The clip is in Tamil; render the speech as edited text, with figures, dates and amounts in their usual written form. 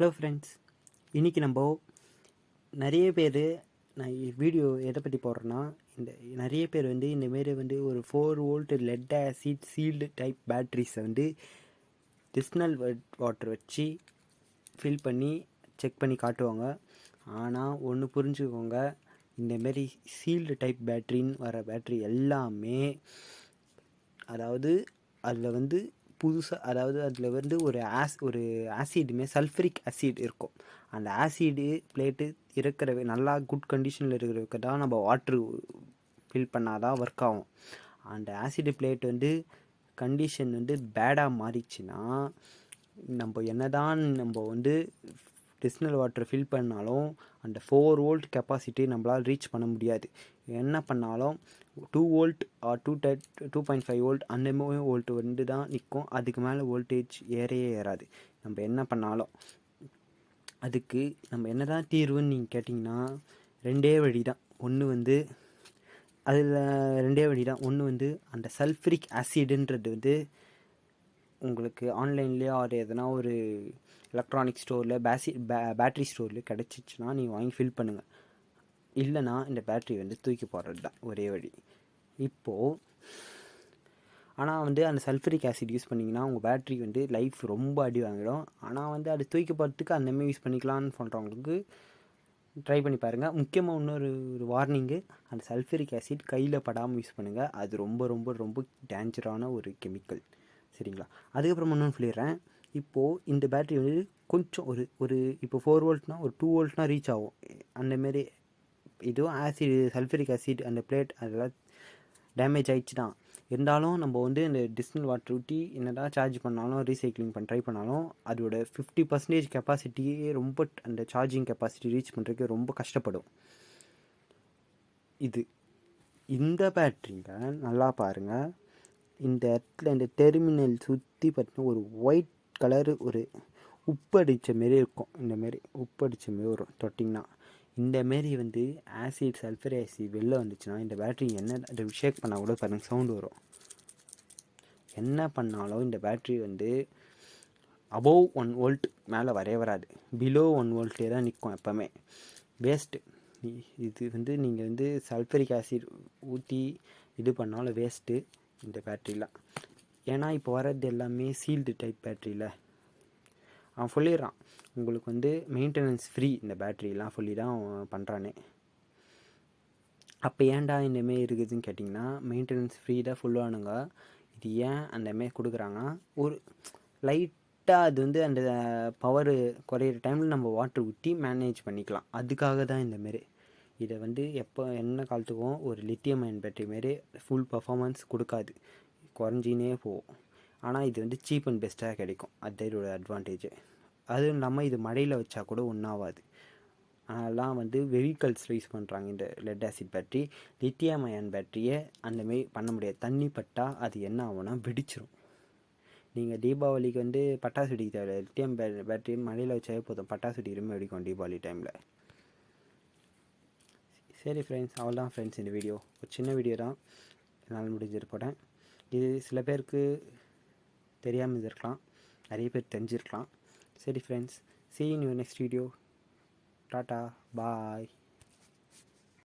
ஹலோ ஃப்ரெண்ட்ஸ், இன்றைக்கி நம்ம நிறைய பேர் நான் வீடியோ எதை பற்றி போடுறேன்னா, இந்த நிறைய பேர் வந்து இந்தமாரி வந்து ஒரு 4 volt lead acid sealed type பேட்ரிஸை வந்து டிஸ்னல் வாட்டர் வச்சு ஃபில் பண்ணி செக் பண்ணி காட்டுவாங்க. ஆனால் ஒன்று புரிஞ்சுக்கோங்க, இந்தமாரி சீல்டு டைப் பேட்ரின்னு வர பேட்ரி எல்லாமே அதாவது அதில் வந்து புதுசாக அதில் வந்து ஒரு ஆசிடுமே சல்ஃபரிக் ஆசிட் இருக்கும். அந்த ஆசிடு பிளேட்டு இருக்கிற நல்லா குட் கண்டிஷனில் இருக்கிறதுக்கு தான் நம்ம வாட்ரு ஃபில் பண்ணால் தான் ஒர்க் ஆகும். அந்த ஆசிடு பிளேட் வந்து கண்டிஷன் வந்து பேடாக மாறிச்சுன்னா நம்ம வந்து டிஸ்னல் வாட்டர் ஃபில் பண்ணாலும் அந்த 4 வோல்ட் கெப்பாசிட்டி நம்மளால் ரீச் பண்ண முடியாது. என்ன பண்ணாலும் 2 வோல்ட் ஆர் 2.5 வோல்ட் அந்த மாதிரி வோல்ட் வந்து தான் நிற்கும். அதுக்கு மேலே வோல்டேஜ் ஏறாது. நம்ம என்ன பண்ணாலும் அதுக்கு நம்ம என்ன தான் தீர்வுன்னு நீங்கள் கேட்டிங்கன்னா, ரெண்டே வழி தான். ஒன்று வந்து அந்த சல்ஃபரிக் ஆசிடுன்றது வந்து உங்களுக்கு ஆன்லைன்லேயோ அது எதனா ஒரு எலக்ட்ரானிக் ஸ்டோரில் பேட்ரி ஸ்டோரில் கிடச்சிச்சின்னா நீங்கள் வாங்கி ஃபில் பண்ணுங்கள். இல்லைனா இந்த பேட்ரி வந்து தூக்கி போடுறது தான் ஒரே வழி. இப்போது ஆனால் வந்து அந்த சல்ஃபரிக் ஆசிட் யூஸ் பண்ணிங்கன்னா உங்கள் பேட்ரி வந்து லைஃப் ரொம்ப அடி வாங்கிடும். ஆனால் வந்து அது தூக்கி போகிறதுக்கு அந்தமாரி யூஸ் பண்ணிக்கலான்னு சொல்கிறவங்களுக்கு ட்ரை பண்ணி பாருங்கள். முக்கியமாக இன்னொரு வார்னிங்கு, அந்த சல்ஃபரிக் ஆசிட் கையில் படாமல் யூஸ் பண்ணுங்கள். அது ரொம்ப ரொம்ப ரொம்ப டேஞ்சரான ஒரு கெமிக்கல். சரிங்களா? அதுக்கப்புறம் இன்னொன்று சொல்லிடுறேன். இப்போது இந்த பேட்ரி வந்து கொஞ்சம் ஒரு இப்போ 4 வோல்ட்னால் ஒரு 2 வோல்ட்னால் ரீச் ஆகும். அந்தமாரி இதுவும் ஆசிட் சல்ஃபரிக் ஆசிட் அந்த பிளேட் அதெல்லாம் டேமேஜ் ஆகிடுச்சு தான். இருந்தாலும் நம்ம வந்து இந்த டிஸ்னல் வாட்டர் ஊற்றி என்னதான் சார்ஜ் பண்ணாலும் ரீசைக்ளிங் ட்ரை பண்ணாலும் அதோட 50% கெப்பாசிட்டியே ரொம்ப அந்த சார்ஜிங் கெப்பாசிட்டி ரீச் பண்ணுறதுக்கு ரொம்ப கஷ்டப்படும். இந்த பேட்ரிங்க நல்லா பாருங்கள். இந்த இடத்துல இந்த டெர்மினல் சுற்றி பார்த்தீங்கன்னா ஒரு ஒயிட் கலரு ஒரு உப்பு அடித்த மாரி இருக்கும். இந்தமாரி உப்பு அடித்த மாரி வரும் தொட்டிங்கன்னா. இந்தமாரி வந்து ஆசிட் சல்ஃபர் ஆசிட் வெளில வந்துச்சுன்னா இந்த பேட்ரி என்ன ஷேக் பண்ணால் கூட பாருங்கள் சவுண்டு வரும். என்ன பண்ணாலும் இந்த பேட்ரி வந்து அபோவ் 1 வோல்ட் மேலே வராது. பிலோ 1 வோல்ட்டே தான் நிற்கும் எப்போவுமே. வேஸ்ட்டு. இது வந்து நீங்கள் வந்து சல்ஃபரிக் ஆசிட் ஊற்றி இது பண்ணாலும் வேஸ்ட்டு இந்த பேட்ரிலாம். ஏன்னா இப்போ வர்றது எல்லாமே சீல்டு டைப் பேட்ரியில் அவன் சொல்லிடுறான் உங்களுக்கு வந்து மெயின்டெனன்ஸ் ஃப்ரீ இந்த பேட்ரிலாம் சொல்லி தான் பண்ணுறானே. அப்போ ஏன்டா இந்தமாரி இருக்குதுன்னு கேட்டிங்கன்னா, மெயின்டெனன்ஸ் ஃப்ரீ தான் ஃபுல்லானுங்க. இது ஏன் அந்தமாரி கொடுக்குறாங்கன்னா, ஒரு லைட்டாக அது வந்து அந்த பவர் குறையிற டைமில் நம்ம வாட்டர் ஊற்றி மேனேஜ் பண்ணிக்கலாம். அதுக்காக தான் இந்தமாரி. இதை வந்து என்ன காலத்துக்கும் ஒரு லித்தியம் அயன் பேட்டரி மாரி ஃபுல் பர்ஃபார்மன்ஸ் கொடுக்காது, குறைஞ்சினே போகும். ஆனால் இது வந்து சீப் அண்ட் பெஸ்ட்டாக கிடைக்கும். அது இதோட அட்வான்டேஜ். அதுவும் இல்லாமல் இது மழையில் வச்சா கூட ஒன்றாகாது. அதெல்லாம் வந்து வெஹிக்கல்ஸில் யூஸ் பண்ணுறாங்க இந்த lead acid battery. Lithium ion பேட்டரியை அந்தமாரி பண்ண முடியாது. தண்ணி பட்டால் அது என்ன ஆகும்னா வெடிச்சிடும். நீங்கள் தீபாவளிக்கு வந்து பட்டாசு வெடிக்க தேவை. லித்தியம் பேட்டரி மழையில் வச்சாவே போதும், பட்டாசு வெடிக்கிறமே வெடிக்கும் தீபாவளி டைமில். சரி ஃப்ரெண்ட்ஸ், அவ்வளோதான் ஃப்ரெண்ட்ஸ் இந்த வீடியோ. ஒரு சின்ன வீடியோ தான், என்னால் முடிஞ்சது போட்டேன். இது சில பேருக்கு தெரியாமல் இருந்திருக்கலாம், நிறைய பேர் தெரிஞ்சிருக்கலாம். சரி friends, see you in your next video. Tata, bye.